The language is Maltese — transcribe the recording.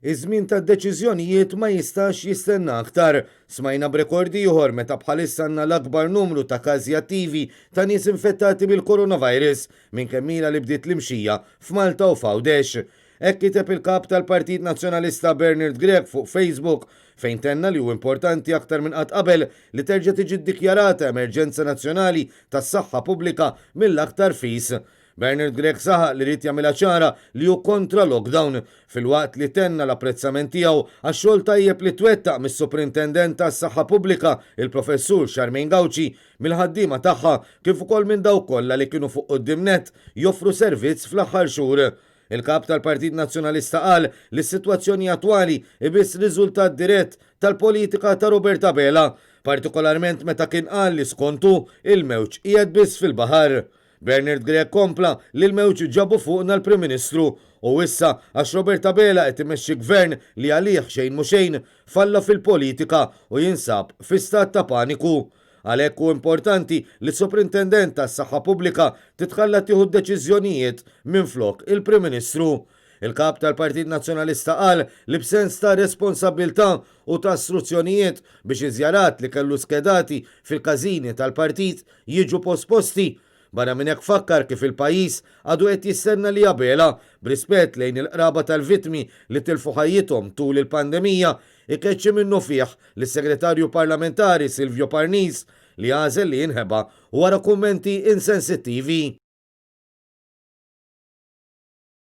Iż-żmien tad-deċiżjonijiet ma jistax jistenna aktar. Smajna b'rekordi ieħor meta bħalissa għandna l-akbar numru ta' każi attivi ta' nies infettati bil-coronavirus minn kemmila li bdiet l-imxija f'Malta u f'Għawdex. Hekk kiteb il-kap tal-Partit Nazzjonalista Bernard Grech fuq Facebook fejn tenna li hu importanti aktar minn qatt qabel li terġa' tiġi ddikjarata emerġenza nazzjonali tas-saħħa pubblika mill-aktar fis. Bernard Grech saħaq li rrid jagħmilha ċara li hu kontra lockdown filwaqt li tenna l-apprezzament tiegħu għax-xogħol tajjeb li twettaq mis-Superintendent tas-Saħħa Pubblika il-Professur Charmaine Gauci mill-ħaddiema tagħha kif ukoll minn dawk kollha li kienu fuq quddiem nett joffru servizz fl-aħħar xhur. Il-kap tal-Partit Nazzjonalista qal li s-sitwazzjoni attwali ibiss riżultat dirett tal-politika ta' Roberta Bela, partikolarment meta kien qal li skontu il-mewġ qiegħed biss fil-baħar. Bernard Grech kompla li l-mewġ ġabu fuqna l-Prim Ministru u issa għax Roberta Bela qed imexxi gvern li għalih xejn mhu xejn falla fil-politika u jinsab fi stat ta' paniku. Għalhekk hu importanti li s-Superintendent tas-Saħħa Pubblika titħalla tieħu d-deċiżjonijiet minflok il-Prim Ministru. Il-kap tal-Partit Nazzjonalista qal li b'sens ta' responsabbiltà u ta' istruzzjonijiet biex iżjarat li kellu skedati fil-każini tal-partit jiġu posposti. Barra minn hekk fakkar kif il-pajjiż għadu qed jistenna li Bela b'rispett lejn il-qraba tal-vittmi li tilfu ħajjithom tul il-pandemija ikeċċi minnu fih lis-Segretarju Parlamentari Silvio Parnis li għażel li jinħeba wara kummenti insensittivi.